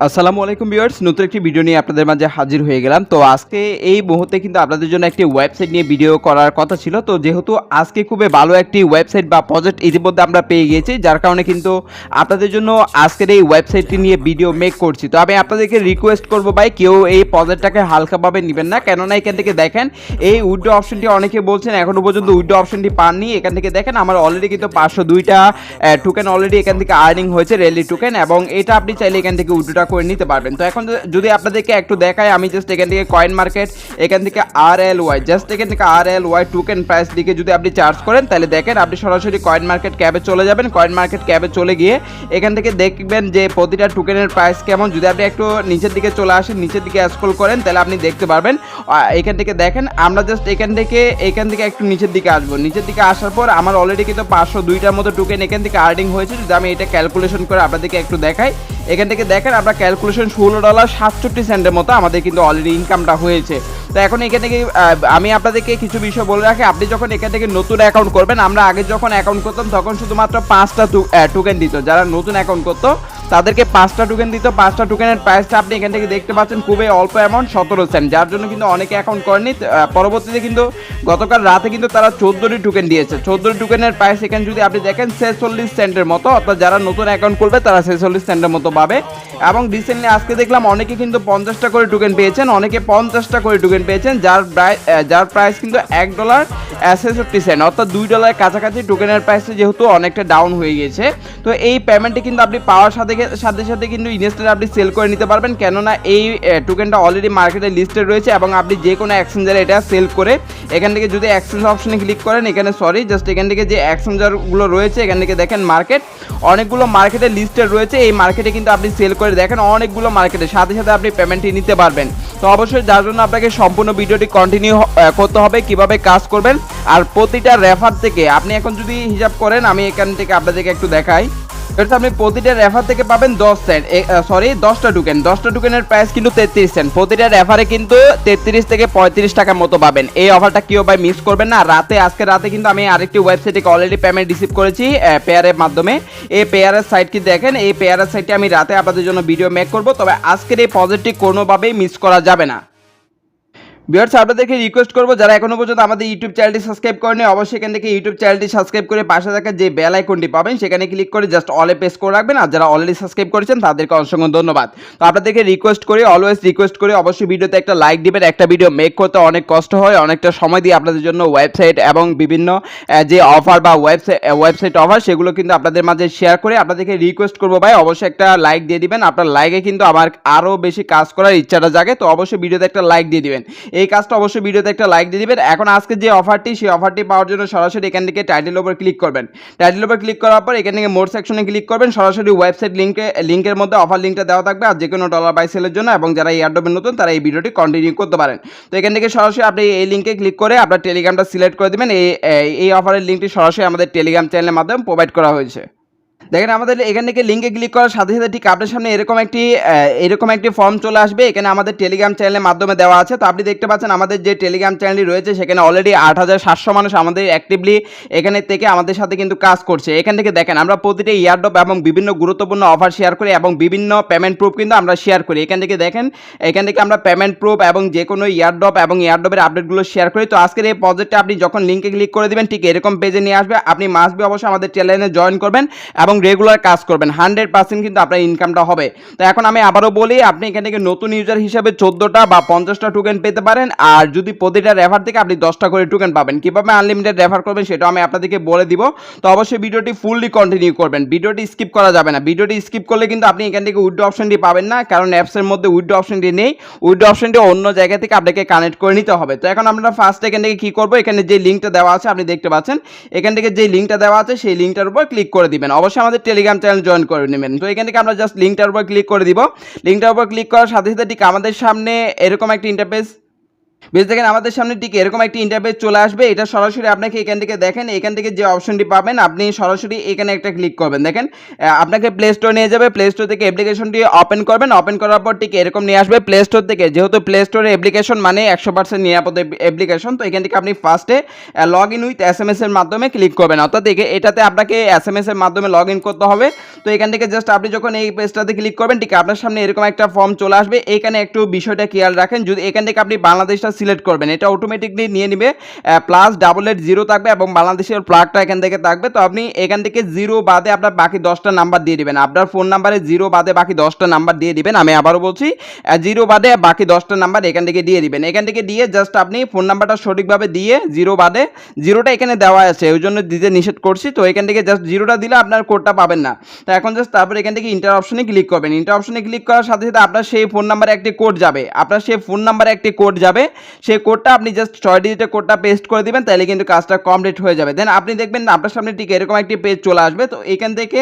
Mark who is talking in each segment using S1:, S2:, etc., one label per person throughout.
S1: আসসালামু আলাইকুম ভিউয়ার্স, নতুন একটি ভিডিও নিয়ে আপনাদের মাঝে হাজির হয়ে গেলাম। তো আজকে এই মুহূর্তে কিন্তু আপনাদের জন্য একটি ওয়েবসাইট নিয়ে ভিডিও করার কথা ছিল। তো যেহেতু আজকে খুবই ভালো একটি ওয়েবসাইট বা প্রজেক্ট ইতিমধ্যে আমরা পেয়ে গিয়েছি, যার কারণে কিন্তু আপনাদের জন্য আজকের এই ওয়েবসাইটটি নিয়ে ভিডিও মেক করছি। তো আমি আপনাদেরকে রিকোয়েস্ট করবো ভাই, কেউ এই প্রজেক্টটাকে হালকাভাবে নেবেন না, কেননা এখান থেকে দেখেন এই উইথড্র অপশনটি অনেকে বলছেন এখনো পর্যন্ত উইথড্র অপশনটি পাননি। এখান থেকে দেখেন আমার অলরেডি কিন্তু 502টা টোকেন অলরেডি এখান থেকে আর্নিং হয়েছে, রেলি টোকেন, এবং এটা আপনি চাইলে এখান থেকে উইথড্র করে নিতে পারবেন। তো এখন যদি আপনাদেরকে একটু দেখাই, আমি জাস্ট এখান থেকে কয়েন মার্কেট, এখান থেকে RLY, জাস্ট এখান থেকে RLY টোকেন প্রাইস দিকে যদি আপনি চার্জ করেন, তাহলে দেখেন আপনি সরাসরি কয়েন মার্কেট ক্যাবে চলে যাবেন। কয়েন মার্কেট ক্যাবে চলে গিয়ে এখান থেকে দেখবেন যে প্রতিটা টোকেনের প্রাইস কেমন। যদি আপনি একটু নিচের দিকে চলে আসেন, নিচের দিকে স্ক্রল করেন, তাহলে আপনি দেখতে পারবেন। এখান থেকে দেখেন আমরা জাস্ট এখান থেকে একটু নিচের দিকে আসবো। নিচের দিকে আসার পর আমার অলরেডি কিন্তু 502টার মতো টোকেন এখান থেকে আর্নিং হয়েছে। যদি আমি এটা ক্যালকুলেশন করে আপনাদেরকে একটু দেখাই, এখান থেকে দেখেন আমরা ক্যালকুলেশন $16.67 মতো আমাদের কিন্তু অলরেডি ইনকামটা হয়েছে। তো এখন এখান থেকে আমি আপনাদেরকে কিছু বিষয় বলে রাখি, আপনি যখন এখান থেকে নতুন অ্যাকাউন্ট করবেন, আমরা আগে যখন অ্যাকাউন্ট করতাম তখন শুধুমাত্র 5টা টোকেন দিত। যারা নতুন অ্যাকাউন্ট করতো তাদেরকে 5টা টোকেন দিত। 5টা টোকেনের প্রাইসটা আপনি এখান থেকে দেখতে পাচ্ছেন খুবই অল্প অ্যামাউন্ট, 17 সেন্ট, যার জন্য কিন্তু অনেকে অ্যাকাউন্ট করেনি। পরবর্তীতে কিন্তু গতকাল রাতে কিন্তু তারা 14টি টোকেন দিয়েছে। 14 টোকেনের প্রাইস এখানে যদি আপনি দেখেন 46 সেন্টের মতো, অর্থাৎ যারা নতুন অ্যাকাউন্ট করবে তারা 46 সেন্টের মতো পাবে। এবং রিসেন্টলি আজকে দেখলাম অনেকে কিন্তু 50টা করে টোকেন পেয়েছেন, অনেকে 50টা করে টোকেন পেয়েছেন, যার প্রাইস কিন্তু $1.66, অর্থাৎ $2 কাছাকাছি টোকেনের প্রাইস, যেহেতু অনেকটা ডাউন হয়ে গিয়েছে। তো এই পেমেন্টটি কিন্তু আপনি পাওয়ার সাথে সাথে কিন্তু ইনস্ট্যান্ট আপনি সেল করে নিতে পারবেন, কেননা এই টোকেনটা অলরেডি মার্কেটে লিস্টেড রয়েছে এবং আপনি যে কোনো এক্সচেঞ্জারে এটা সেল করে এখান থেকে যদি এক্সচেঞ্জ অপশনে ক্লিক করেন, এখানে জাস্ট এখান থেকে যে এক্সচেঞ্জারগুলো রয়েছে এখান থেকে দেখেন মার্কেট, অনেকগুলো মার্কেটে লিস্টেড রয়েছে। এই মার্কেটে কিন্তু আপনি সেল করে দেখেন অনেকগুলো মার্কেটে সাথে সাথে আপনি পেমেন্টটি নিতে পারবেন। তো অবশ্যই যার জন্য আপনাকে সম্পূর্ণ ভিডিওটি কন্টিনিউ করতে হবে কিভাবে কাজ করবেন। আর প্রতিটা রেফার থেকে আপনি এখন যদি হিসাব করেন, আমি এখান থেকে আপনাদেরকে একটু দেখাই, এটা আপনি প্রতিটা রেফার থেকে পাবেন 10টা টোকেন। 10টা টোকেনের প্রাইস কিন্তু 33 সেন্ট। প্রতিটা রেফারে কিন্তু 33 থেকে 35 টাকার মতো পাবেন। এই অফারটা কেউ ভাই মিস করবেন না। আজকে রাতে কিন্তু আমি আরেকটি ওয়েবসাইটে অলরেডি পেমেন্ট রিসিভ করেছি পেয়ারের মাধ্যমে। এই পেয়ারের সাইট কি দেখেন, এই পেয়ারের সাইটে আমি রাতে আপনাদের জন্য ভিডিও মেক করব। তবে আজকের এই প্রজেক্টটি কোনোভাবেই মিস করা যাবে না। ভিউয়ার্স, আপনাদেরকে রিকোয়েস্ট করবো, যারা এখনো পর্যন্ত আমাদের ইউটিউব চ্যানেলটি সাবস্ক্রাইব করেনি, অবশ্যই এখান থেকে ইউটিউব চ্যানেলটি সাবস্ক্রাইব করে পাশে থাকা যে বেল আইকনটি পাবেন সেখানে ক্লিক করে জাস্ট অলে প্রেস করে রাখবেন। আর যারা অলরেডি সাবস্ক্রাইব করেছেন তাদেরকে অসংখ্য ধন্যবাদ। তো আপনাদেরকে অলওয়েজ রিকোয়েস্ট করি অবশ্যই ভিডিওতে একটা লাইক দিবেন। একটা ভিডিও মেক করতে অনেক কষ্ট হয়, অনেকটা সময় দিয়ে আপনাদের জন্য ওয়েবসাইট এবং বিভিন্ন যে অফার বা ওয়েবসাইট অফার সেগুলো কিন্তু আপনাদের মাঝে শেয়ার করে। আপনাদেরকে রিকোয়েস্ট করবো ভাই, অবশ্যই একটা লাইক দিয়ে দিবেন। আপনার লাইকে কিন্তু আমার আরও বেশি কাজ করার ইচ্ছাটা জাগে। তো অবশ্যই ভিডিওতে একটা লাইক দিয়ে দিবেন। এই কাজটা অবশ্যই ভিডিওতে একটা লাইক দিয়ে দিবেন। এখন আজকে যে অফারটি, সেই অফারটি পাওয়ার জন্য সরাসরি এখান থেকে টাইটেল উপর ক্লিক করবেন। টাইটেল উপর ক্লিক করার পর এখান থেকে মোর সেকশনে ক্লিক করবেন। সরাসরি ওয়েবসাইট লিঙ্কের মধ্যে অফার লিঙ্কটা দেওয়া থাকবে, আর যে কোনো ডলার বাই সেলের জন্য, এবং যারা এয়ারড্রপে নতুন তারা এই ভিডিওটি কন্টিনিউ করতে পারেন। তো এখান থেকে সরাসরি আপনি এই লিঙ্কে ক্লিক করে আপনার টেলিগ্রামটা সিলেক্ট করে দেবেন। এই অফারের লিঙ্কটি সরাসরি আমাদের টেলিগ্রাম চ্যানেলের মাধ্যমে প্রোভাইড করা হয়েছে। দেখেন আমাদের এখান থেকে লিঙ্কে ক্লিক করার সাথে সাথে ঠিক আপনার সামনে এরকম একটি ফর্ম চলে আসবে। এখানে আমাদের টেলিগ্রাম চ্যানেলের মাধ্যমে দেওয়া আছে। তো আপনি দেখতে পাচ্ছেন আমাদের যে টেলিগ্রাম চ্যানেলটি রয়েছে সেখানে অলরেডি 8700 মানুষ আমাদের অ্যাক্টিভলি এখানে থেকে আমাদের সাথে কিন্তু কাজ করছে। এখান থেকে দেখেন আমরা প্রতিটা ইয়ারড্রপ এবং বিভিন্ন গুরুত্বপূর্ণ অফার শেয়ার করি এবং বিভিন্ন পেমেন্ট প্রুফ কিন্তু আমরা শেয়ার করি। এখান থেকে দেখেন, এখান থেকে আমরা পেমেন্ট প্রুফ এবং যে কোনো ইয়ারড্রপ এবং ইয়ারড্রপের আপডেটগুলো শেয়ার করি। তো আজকের এই প্রজেক্টে আপনি যখন লিঙ্কে ক্লিক করে দিবেন ঠিক এরকম পেজে নিয়ে আসবে। আপনি মাস্ট বি অবশ্যই আমাদের চ্যানেলে জয়েন করবেন এবং রেগুলার কাজ করবেন, 100% কিন্তু আপনার ইনকামটা হবে। তো এখন আমি আবারও বলি, আপনি এখান থেকে নতুন ইউজার হিসেবে 14টা বা 50টা টোকেন পেতে পারেন। আর যদি প্রতিটা রেফার থেকে আপনি 10টা করে টোকেন পাবেন। কিভাবে আনলিমিটেড রেফার করবেন সেটাও আমি আপনাদেরকে বলে দিব। তো অবশ্যই ভিডিওটি ফুললি কন্টিনিউ করবেন, ভিডিওটি স্কিপ করা যাবে না। ভিডিওটি স্কিপ করলে কিন্তু আপনি এখান থেকে উইথড্র অপশনটি পাবেন না, কারণ অ্যাপসের মধ্যে উইথড্র অপশনটি নেই। উইথড্র অপশনটি অন্য জায়গা থেকে আপনাকে কানেক্ট করে নিতে হবে। তো এখন আমরা ফার্স্ট এখান থেকে কি করব, এখানে যে লিঙ্কটা দেওয়া আছে আপনি দেখতে পাচ্ছেন, এখান থেকে যে লিঙ্কটা দেওয়া আছে সেই লিঙ্কটার উপর ক্লিক করে দিবেন। অবশ্যই আমাদের টেলিগ্রাম চ্যানেল জয়েন করে নেবেন। তো এখান থেকে আমরা জাস্ট লিঙ্কটার উপর ক্লিক করে দিব। লিঙ্কটার উপর ক্লিক করার সাথে সাথে ঠিক আমাদের সামনে এরকম একটা ইন্টারফেস বেশ দেখেন আমাদের সামনে ঠিক এরকম একটি ইন্টারফেস চলে আসবে। এটা সরাসরি আপনাকে এখান থেকে দেখেন, এখান থেকে যে অপশনটি পাবেন আপনি সরাসরি এখানে একটা ক্লিক করবেন। দেখেন আপনাকে প্লে স্টোর নিয়ে যাবে, প্লে স্টোর থেকে অ্যাপ্লিকেশনটি ওপেন করবেন, ওপেন করার পর ঠিক এরকম নিয়ে আসবে প্লে স্টোর থেকে। যেহেতু প্লে স্টোরে অ্যাপ্লিকেশন মানে 100% নিরাপদ অ্যাপ্লিকেশন, তো এখান থেকে আপনি ফার্স্টে লগ ইন উইথ SMS এর মাধ্যমে ক্লিক করবেন। অর্থাৎ এটাতে আপনাকে SMS এর মাধ্যমে লগ ইন করতে হবে। তো এখান থেকে জাস্ট আপনি যখন এই পেজটাতে ক্লিক করবেন ঠিক আপনার সামনে এরকম একটা ফর্ম চলে আসবে। এখানে একটু বিষয়টা খেয়াল রাখেন, যদি এখান থেকে আপনি বাংলাদেশটা সিলেক্ট করবেন এটা অটোমেটিকলি নিয়ে নিবে, +88 থাকবে এবং বাংলাদেশের প্লাগটা এখান থেকে থাকবে। তো আপনি এখান থেকে 0 বাদে আপনার বাকি 10টা নাম্বার দিয়ে দিবেন। আপনার ফোন নাম্বারে 0 বাদে বাকি 10টা নাম্বার দিয়ে দিবেন। আমি আবারও বলছি 0 বাদে বাকি 10টা নাম্বার এখান থেকে দিয়ে দিবেন। এখান থেকে দিয়ে জাস্ট আপনি ফোন নাম্বারটা সঠিকভাবে দিয়ে 0 বাদে 0টা এখানে দেওয়া আছে ওই জন্য দিতে নিষেধ করছি। তো এখান থেকে জাস্ট 0টা দিলে আপনার কোডটা পাবেন না। তো এখন জাস্ট তারপর এখান থেকে ইন্টার অপশনে ক্লিক করবেন। ইন্টার অপশনে ক্লিক করার সাথে সাথে আপনার সেই ফোন নাম্বারে একটি কোড যাবে, সেই কোডটা আপনি জাস্ট 6 ডিজিটের কোডটা পেস্ট করে দিবেন, তাহলে কিন্তু কাজটা কমপ্লিট হয়ে যাবে। দেন আপনি দেখবেন আপনার সামনে ঠিক এরকম একটি পেজ চলে আসবে। তো এখান থেকে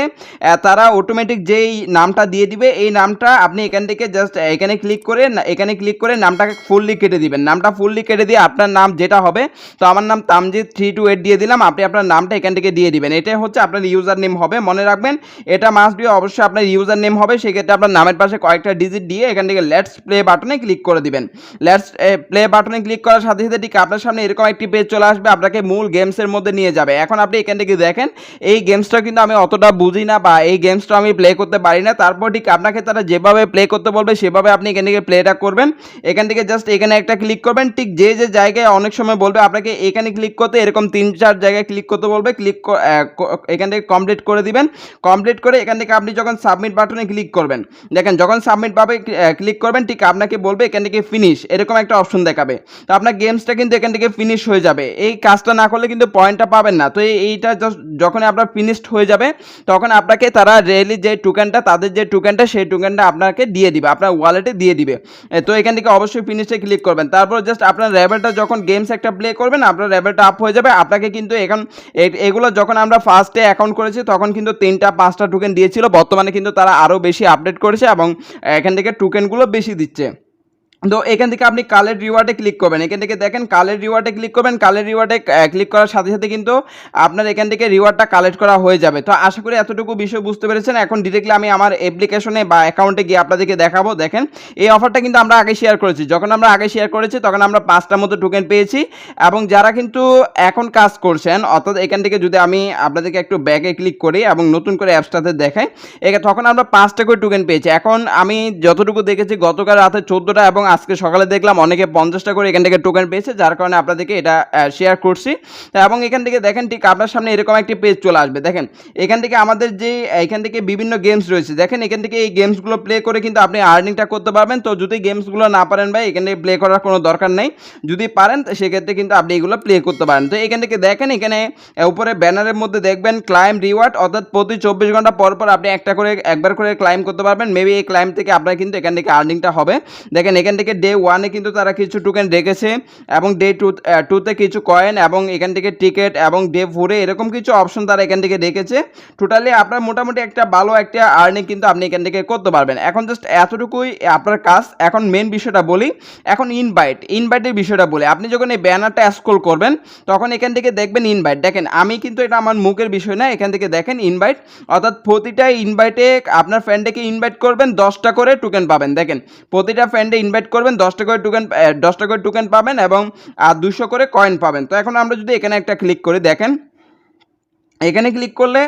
S1: তারা অটোমেটিক যেই নামটা দিয়ে দিবে এই নামটা আপনি এখান থেকে জাস্ট এখানে ক্লিক করে নামটাকে ফুললি কেটে দিবেন। নামটা ফুললি কেটে দিয়ে আপনার নাম যেটা হবে, তো আমার নাম তামজিদ 328 দিয়ে দিলাম, আপনি আপনার নামটা এখান থেকে দিয়ে দিবেন। এটাই হচ্ছে আপনার ইউজার নেম হবে, মনে রাখবেন এটা মাস্ট বি অবশ্যই আপনার ইউজার নেম হবে। সেক্ষেত্রে আপনার নামের পাশে কয়েকটা ডিজিট দিয়ে এখান থেকে লেটস প্লে বাটনে ক্লিক করে দিবেন। লেটস প্লে বাটনে ক্লিক করার সাথে সাথে ঠিক আপনার সামনে এরকম একটি পেজ চলে আসবে, আপনাকে মূল গেমসের মধ্যে নিয়ে যাবে। এখন আপনি এখান থেকে দেখেন এই গেমসটা কিন্তু আমি অতটা বুঝি না বা এই গেমসটা আমি প্লে করতে পারি না। তারপর ঠিক আপনাকে তারা যেভাবে প্লে করতে বলবে সেভাবে আপনি এখান থেকে প্লেটা করবেন। এখান থেকে জাস্ট এখানে একটা ক্লিক করবেন, ঠিক যে জায়গায় অনেক সময় বলবে আপনাকে এখানে ক্লিক করতে, এরকম 3-4 জায়গায় ক্লিক করতে বলবে। এখান থেকে কমপ্লিট করে দিবেন। কমপ্লিট করে এখান থেকে আপনি যখন সাবমিট বাটনে ক্লিক করবেন, দেখেন যখন সাবমিট পাবে ক্লিক করবেন ঠিক আপনাকে বলবে এখান থেকে ফিনিশ এরকম একটা অপশন দেখাবে। তো আপনার গেমসটা কিন্তু এখান থেকে ফিনিশ হয়ে যাবে। এই কাজটা না করলে কিন্তু পয়েন্টটা পাবেন না। তো এইটা যখন আপনার ফিনিশড হয়ে যাবে তখন আপনাকে তারা রিয়েলি যে টোকেনটা, তাদের যে টোকেনটা সেই টোকেনটা আপনাকে দিয়ে দিবে, আপনার ওয়ালেটে দিয়ে দিবে। তো এখান থেকে অবশ্যই ফিনিশে ক্লিক করবেন। তারপর জাস্ট আপনার লেভেলটা যখন গেমস একটা প্লে করবেন আপনার লেভেলটা আপ হয়ে যাবে। আপনাকে কিন্তু এখন এগুলো যখন আমরা ফার্স্টে অ্যাকাউন্ট করেছি তখন কিন্তু 3-5টা টোকেন দিয়েছিল, বর্তমানে কিন্তু তারা আরও বেশি আপডেট করেছে এবং এখান থেকে টোকেনগুলো বেশি দিচ্ছে। তো এখান থেকে আপনি কালের রিওয়ার্ডে ক্লিক করবেন। এখান থেকে দেখেন কালের রিওয়ার্ডে ক্লিক করবেন। কালের রিওয়ার্ডে ক্লিক করার সাথে সাথে কিন্তু আপনার এখান থেকে রিওয়ার্ডটা কালেক্ট করা হয়ে যাবে। তো আশা করি এতটুকু বিষয় বুঝতে পেরেছেন। এখন ডিরেক্টলি আমি আমার অ্যাপ্লিকেশনে বা অ্যাকাউন্টে গিয়ে আপনাদেরকে দেখাবো। দেখেন এই অফারটা কিন্তু আমরা আগে শেয়ার করেছি। যখন আমরা আগে শেয়ার করেছি তখন আমরা 5টার মতো টোকেন পেয়েছি এবং যারা কিন্তু এখন কাজ করছেন, অর্থাৎ এখান থেকে যদি আমি আপনাদেরকে একটু ব্যাকে ক্লিক করি এবং নতুন করে অ্যাপসটাতে দেখাই, তখন আমরা 5টা করে টোকেন পেয়েছি। এখন আমি যতটুকু দেখেছি গতকাল রাতে 14টা এবং আজকে সকালে দেখলাম অনেকে 50টা করে এখান থেকে টোকেন পেয়েছে, যার কারণে আপনাদেরকে এটা শেয়ার করছি। এবং এখান থেকে দেখেন ঠিক আপনার সামনে এরকম একটি পেজ চলে আসবে। দেখেন এখান থেকে আমাদের যে এখান থেকে বিভিন্ন গেমস রয়েছে, দেখেন এখান থেকে এই গেমসগুলো প্লে করে কিন্তু আপনি আর্নিংটা করতে পারবেন। তো যদি গেমসগুলো না পারেন ভাই এখান থেকে প্লে করার কোনো দরকার নেই, যদি পারেন সেক্ষেত্রে কিন্তু আপনি এগুলো প্লে করতে পারেন। তো এখান থেকে দেখেন এখানে উপরে ব্যানারের মধ্যে দেখবেন ক্লাইম রিওয়ার্ড, অর্থাৎ প্রতি 24 ঘন্টা পর পর আপনি একবার করে ক্লাইম করতে পারবেন। মেবি এই ক্লাইম থেকে আপনার কিন্তু এখান থেকে আর্নিংটা হবে। দেখেন এখান থেকে ডে 1 কিন্তু তারা কিছু টোকেন রেখেছে এবং ডে 2 কিছু কয়েন এবং এখান থেকে টিকিট এবং ডে 4 এরকম কিছু অপশন তারা এখান থেকে রেখেছে। টোটালি আপনার মোটামুটি একটা ভালো একটা আর্নিং কিন্তু আপনি এখান থেকে করতে পারবেন। এখন জাস্ট এতটুকুই আপনার কাজ। এখন মেন বিষয়টা বলি, এখন ইনভাইটের বিষয়টা বলি। আপনি যখন এই ব্যানারটা স্ক্রল করবেন তখন এখান থেকে দেখবেন ইনভাইট। দেখেন আমি কিন্তু এটা আমার মুখের বিষয় না, এখান থেকে দেখেন ইনভাইট, অর্থাৎ প্রতিটা ইনভাইটে আপনার ফ্রেন্ডকে ইনভাইট করবেন 10টা করে টোকেন পাবেন। দেখেন প্রতিটা ফ্রেন্ডে ইনভাইট করবেন 10টা করে টোকেন পাবেন এবং 200 করে কয়েন পাবেন। তো এখন আমরা যদি এখানে একটা ক্লিক করি, দেখেন এখানে ক্লিক করলে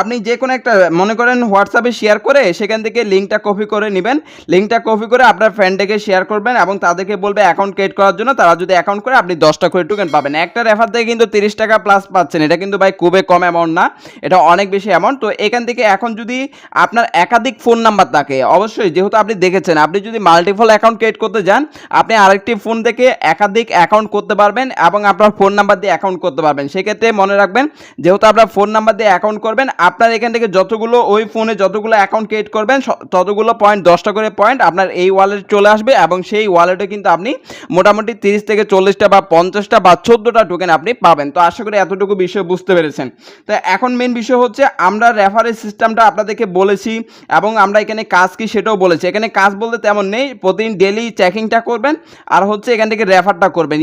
S1: আপনি যে কোনো একটা মনে করেন হোয়াটসঅ্যাপে শেয়ার করে সেখান থেকে লিঙ্কটা কপি করে নেবেন। লিঙ্কটা কপি করে আপনার ফ্রেন্ডকে শেয়ার করবেন এবং তাদেরকে বলবে অ্যাকাউন্ট ক্রিয়েট করার জন্য। তারা যদি অ্যাকাউন্ট করে আপনি 10টা করে টোকেন পাবেন। একটা রেফার থেকে কিন্তু 30 টাকা প্লাস পাচ্ছেন। এটা কিন্তু ভাই খুবই কম অ্যামাউন্ট না, এটা অনেক বেশি অ্যামাউন্ট। তো এখান থেকে এখন যদি আপনার একাধিক ফোন নাম্বার থাকে, অবশ্যই যেহেতু আপনি দেখেছেন আপনি যদি মাল্টিপল অ্যাকাউন্ট ক্রিয়েট করতে যান আপনি আরেকটি ফোন থেকে একাধিক অ্যাকাউন্ট করতে পারবেন এবং আপনার ফোন নাম্বার দিয়ে অ্যাকাউন্ট করতে পারবেন। সেক্ষেত্রে মনে রাখবেন যেহেতু আপনার ফোন নাম্বার দিয়ে অ্যাকাউন্ট করবেন, আপনার এখান থেকে যতগুলো ওই ফোনে যতগুলো অ্যাকাউন্ট ক্রিয়েট করবেন ততগুলো পয়েন্ট 10টা করে পয়েন্ট আপনার এই ওয়ালেটে চলে আসবে এবং সেই ওয়ালেটে কিন্তু আপনি মোটামুটি 30 থেকে 40টা বা 50টা বা 14টা টোকেন আপনি পাবেন। তো আশা করি এতটুকু বিষয় বুঝতে পেরেছেন। তো এখন মেন বিষয় হচ্ছে আমরা রেফারেল সিস্টেমটা আপনাদেরকে বলেছি এবং আমরা এখানে কাজ কি সেটাও বলেছি। এখানে কাজ বলতে তেমন নেই, প্রতিদিন ডেলি চেকিংটা করবেন আর হচ্ছে এখান থেকে রেফারটা করবেন,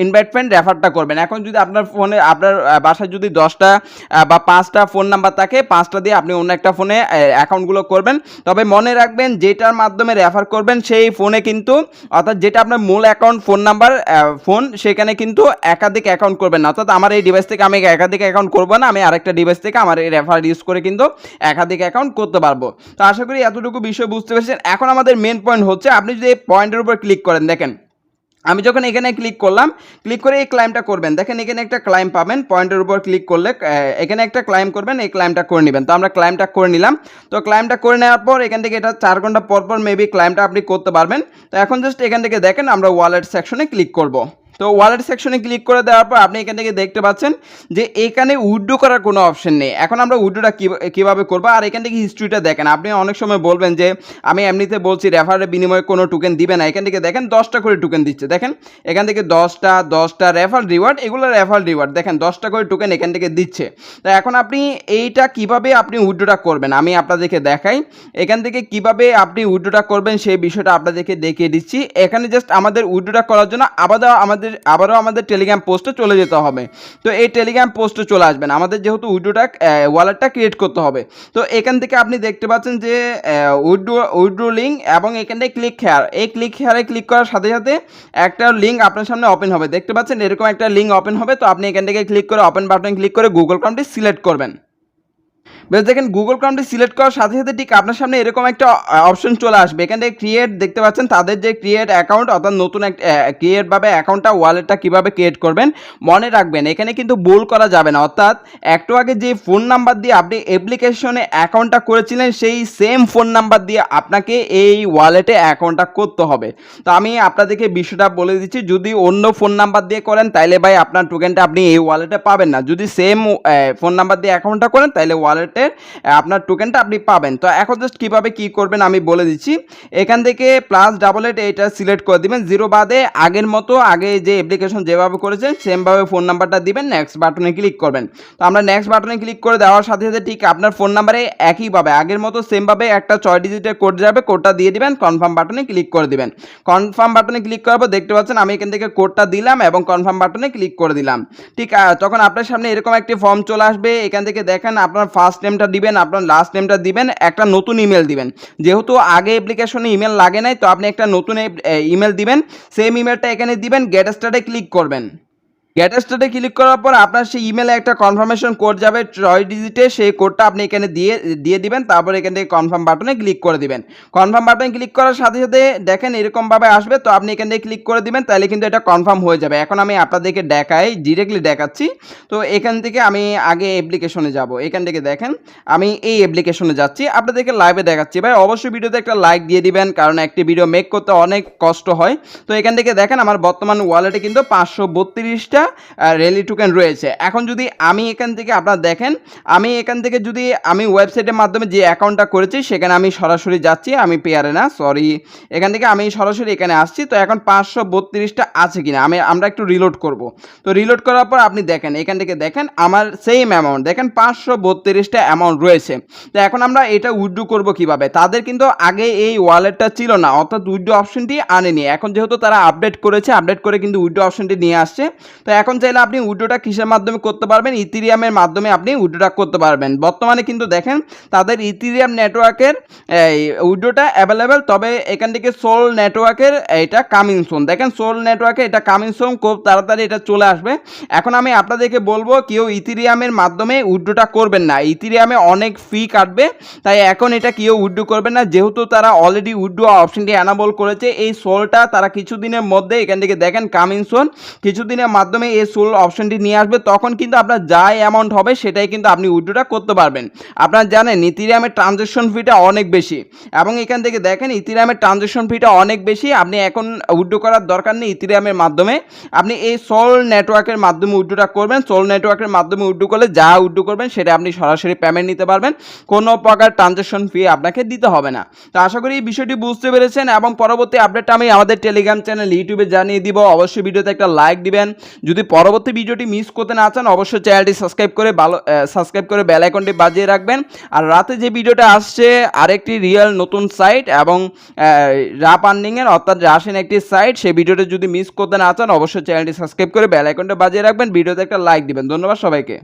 S1: ইনভাইট ফ্রেন্ড রেফারটা করবেন। এখন যদি আপনার ফোনে আপনার বাসায় যদি 10টা বা 5টা ফোন নাম্বার থাকে, 5টা দিয়ে আপনি অন্য একটা ফোনে অ্যাকাউন্টগুলো করবেন। তবে মনে রাখবেন যেটার মাধ্যমে রেফার করবেন সেই ফোনে কিন্তু, অর্থাৎ যেটা আপনার মূল অ্যাকাউন্ট ফোন নাম্বার ফোন, সেখানে কিন্তু একাধিক অ্যাকাউন্ট করবেন না। অর্থাৎ আমার এই ডিভাইস থেকে আমি একাধিক অ্যাকাউন্ট করবো না, আমি আরেকটা ডিভাইস থেকে আমার এই রেফার ইউজ করে কিন্তু একাধিক অ্যাকাউন্ট করতে পারবো। তো আশা করি এতটুকু বিষয় বুঝতে পেরেছেন। এখন আমাদের মেন পয়েন্ট হচ্ছে আপনি যদি এই পয়েন্টের উপর ক্লিক করেন, দেখেন আমি যখন এখানে ক্লিক করলাম, ক্লিক করে এই ক্লাইমটা করবেন, দেখেন এখানে একটা ক্লাইম পাবেন, পয়েন্টের উপর ক্লিক করলে এখানে একটা ক্লাইম করবেন, এই ক্লাইমটা করে নেবেন। তো আমরা ক্লাইমটা করে নিলাম। তো ক্লাইমটা করে নেওয়ার পর এখান থেকে এটা 4 ঘন্টা পর পর মেবি ক্লাইমটা আপনি করতে পারবেন। তো এখন জাস্ট এখান থেকে দেখেন আমরা ওয়ালেট সেকশনে ক্লিক করব। তো ওয়ালেট সেকশনে ক্লিক করে দেওয়ার পর আপনি এখান থেকে দেখতে পাচ্ছেন যে এখানে উইথড্র করার কোনো অপশন নেই। এখন আমরা উইথড্রটা কীভাবে করবো, আর এখান থেকে হিস্ট্রিটা দেখেন। আপনি অনেক সময় বলবেন যে আমি এমনিতে বলছি রেফারের বিনিময়ে কোনো টোকেন দিবে না, এখান থেকে দেখেন 10টা করে টোকেন দিচ্ছে। দেখেন এখান থেকে 10টা রেফার রিওয়ার্ড, এগুলো রেফার রিওয়ার্ড, দেখেন 10টা করে টোকেন এখান থেকে দিচ্ছে। তো এখন আপনি এইটা কিভাবে আপনি উইথড্রটা করবেন আমি আপনাদেরকে দেখাই। এখান থেকে কিভাবে আপনি উইথড্রটা করবেন সেই বিষয়টা আপনাদেরকে দেখিয়ে দিচ্ছি। এখানে জাস্ট আমাদের উইথড্রটা করার জন্য আবারও আমাদের টেলিগ্রাম পোস্টে চলে যেতে হবে। তো এই টেলিগ্রাম পোস্টে চলে আসবেন, আমাদের যেহেতু উইথড্রটা ওয়ালেটটা ক্রিয়েট করতে হবে। তো এখান থেকে আপনি দেখতে পাচ্ছেন যে উইথড্র লিঙ্ক এবং এখান থেকে ক্লিক হেয়ার, এই ক্লিক হেয়ারে ক্লিক করার সাথে সাথে একটা লিঙ্ক আপনার সামনে ওপেন হবে, দেখতে পাচ্ছেন এরকম একটা লিঙ্ক ওপেন হবে। তো আপনি এখান থেকে ক্লিক করে ওপেন বাটনে ক্লিক করে গুগল অ্যাকাউন্টটি সিলেক্ট করবেন। বেশ, দেখেন গুগল অ্যাকাউন্টটি সিলেক্ট করার সাথে সাথে ঠিক আপনার সামনে এরকম একটা অপশন চলে আসবে। এখান থেকে ক্রিয়েট, দেখতে পাচ্ছেন তাদের যে ক্রিয়েট অ্যাকাউন্ট, অর্থাৎ নতুন একটা ক্রিয়েটভাবে অ্যাকাউন্টটা ওয়ালেটটা কীভাবে ক্রিয়েট করবেন মনে রাখবেন, এখানে কিন্তু ভুল করা যাবে না। অর্থাৎ একটু আগে যে ফোন নাম্বার দিয়ে আপনি অ্যাপ্লিকেশনে অ্যাকাউন্টটা করেছিলেন সেই সেম ফোন নাম্বার দিয়ে আপনাকে এই ওয়ালেটে অ্যাকাউন্টটা করতে হবে। তো আমি আপনাদেরকে বিষয়টা বলে দিচ্ছি, যদি অন্য ফোন নাম্বার দিয়ে করেন তাইলে ভাই আপনার টোকেনটা আপনি এই ওয়ালেটে পাবেন না। যদি সেম ফোন নাম্বার দিয়ে অ্যাকাউন্টটা করেন তাহলে ওয়ালেটে আপনার টোকেনটা আপনি পাবেন। তো এখন জাস্ট কীভাবে কী করবেন আমি বলে দিচ্ছি। এখান থেকে +88 এইটা সিলেক্ট করে দিবেন, 0 বাদে আগের মতো আগে যে অ্যাপ্লিকেশন যেভাবে করেছেন সেমভাবে ফোন নাম্বারটা দিবেন, নেক্সট বাটনে ক্লিক করবেন। তো আমরা নেক্সট বাটনে ক্লিক করে দেওয়ার সাথে সাথে ঠিক আপনার ফোন নাম্বারে একইভাবে আগের মতো সেমভাবে একটা 6 ডিজিটের কোড যাবে, কোডটা দিয়ে দিবেন, কনফার্ম বাটনে ক্লিক করে দিবেন। কনফার্ম বাটনে ক্লিক করার পর দেখতে পাচ্ছেন আমি এখান থেকে কোডটা দিলাম এবং কনফার্ম বাটনে ক্লিক করে দিলাম। ঠিক তখন আপনার সামনে এরকম একটি ফর্ম চলে আসবে। এখান থেকে দেখেন আপনার ফার্স্ট নেমটা দিবেন, আপনার লাস্ট নেমটা দিবেন, একটা নতুন ইমেল দিবেন। যেহেতু আগে অ্যাপ্লিকেশনে ইমেল লাগে নাই, তো আপনি একটা নতুন ইমেল দিবেন, সেম ইমেলটা এখানে দিবেন, গেট স্টার্টে ক্লিক করবেন। গেট স্টার্টে ক্লিক করার পর আপনার সেই ইমেলে একটা কনফার্মেশন কোড যাবে 6 ডিজিটে, সেই কোডটা আপনি এখানে দিয়ে দিবেন। তারপর এখান থেকে কনফার্ম বাটনে ক্লিক করে দিবেন। কনফার্ম বাটনে ক্লিক করার সাথে সাথে দেখেন এরকমভাবে আসবে, তো আপনি এখান থেকে ক্লিক করে দিবেন, তাহলে কিন্তু এটা কনফার্ম হয়ে যাবে। এখন আমি আপনাদেরকে ডিরেক্টলি দেখাচ্ছি। তো এখান থেকে আমি আগে অ্যাপ্লিকেশনে যাব, এখান থেকে দেখেন আমি এই অ্যাপ্লিকেশনে যাচ্ছি, আপনাদেরকে লাইভে দেখাচ্ছি। ভাই অবশ্যই ভিডিওতে একটা লাইক দিয়ে দিবেন, কারণ একটি ভিডিও মেক করতে অনেক কষ্ট হয়। তো এখান থেকে দেখেন আমার বর্তমান ওয়ালেটে কিন্তু 532টা রেলি টোকেন রয়েছে। এখন যদি আমি এখান থেকে আপনারা দেখেন, আমি এখান থেকে যদি আমি ওয়েবসাইটের মাধ্যমে যে অ্যাকাউন্টটা করেছি সেখানে আমি সরাসরি যাচ্ছি, আমি পেয়ারে না সরি, এখান থেকে আমি সরাসরি এখানে আসছি। তো এখন 532টা আছে কিনা আমরা একটু রিলোড করব। তো রিলোড করার পর আপনি দেখেন এখান থেকে দেখেন আমার সেম অ্যামাউন্ট, দেখেন 532টা অ্যামাউন্ট রয়েছে। তো এখন আমরা এটা উইথড্র করব কিভাবে, তাদের কিন্তু আগে এই ওয়ালেটটা ছিল না, অর্থাৎ উইথড্র অপশনটি আনেনি। এখন যেহেতু তারা আপডেট করেছে, আপডেট করে কিন্তু উইথড্র অপশনটি নিয়ে আসছে। তো এখন চাইলে আপনি উইথড্রটা কিসের মাধ্যমে করতে পারবেন, ইথেরিয়ামের মাধ্যমে আপনি উইথড্রটা করতে পারবেন। বর্তমানে কিন্তু দেখেন তাদের ইথেরিয়াম নেটওয়ার্কের উইথড্রটা অ্যাভেলেবেল, তবে এখান থেকে সোল নেটওয়ার্কের এটা কামিং সুন, দেখেন সোল নেটওয়ার্কে এটা কামিং সুন, খুব তাড়াতাড়ি এটা চলে আসবে। এখন আমি আপনাদেরকে বলবো কেউ ইথেরিয়ামের মাধ্যমে উইথড্রটা করবেন না, ইথেরিয়ামে অনেক ফি কাটবে, তাই এখন এটা কেউ উইথড্র করবেন না। যেহেতু তারা অলরেডি উইথড্র অপশনটি অ্যানাবল করেছে, এই সোলটা তারা কিছুদিনের মধ্যে এখান থেকে দেখেন কামিং সুন কিছুদিনের মাধ্যমে মাধ্যমে এই সোল অপশনটি নিয়ে আসবে, তখন কিন্তু আপনার যা অ্যামাউন্ট হবে সেটাই কিন্তু আপনি উইথড্রটা করতে পারবেন। আপনারা জানেন ইথেরিয়ামের ট্রানজ্যাকশন ফিটা অনেক বেশি, এবং এখান থেকে দেখেন ইথেরিয়ামের ট্রানজ্যাকশন ফিটা অনেক বেশি। আপনি এখন উইথড্র করার দরকার নেই ইথেরিয়ামের মাধ্যমে, আপনি এই সোল নেটওয়ার্কের মাধ্যমে উইথড্রটা করবেন। সোল নেটওয়ার্কের মাধ্যমে উইথড্র করলে যা উইথড্র করবেন সেটা আপনি সরাসরি পেমেন্ট নিতে পারবেন, কোনো প্রকার ট্রানজ্যাকশন ফি আপনাকে দিতে হবে না। তো আশা করি এই বিষয়টি বুঝতে পেরেছেন, এবং পরবর্তী আপডেটটা আমি আমাদের টেলিগ্রাম চ্যানেল ইউটিউবে জানিয়ে দিব। অবশ্যই ভিডিওতে একটা লাইক দিবেন। যদি পরবর্তী ভিডিওটি মিস করতে না চান অবশ্যই চ্যানেলটি সাবস্ক্রাইব করে বেল আইকনটি বাজিয়ে রাখবেন। আর রাতে যে ভিডিওটা আসছে আরেকটি রিয়েল নতুন সাইট এবং রাপ আর্নিংয়ের অর্থাৎ রাশিয়ান একটি সাইট, সেই ভিডিওটা যদি মিস করতে না চান অবশ্যই চ্যানেলটি সাবস্ক্রাইব করে বেল আইকনটা বাজিয়ে রাখবেন, ভিডিওতে একটা লাইক দিবেন। ধন্যবাদ সবাইকে।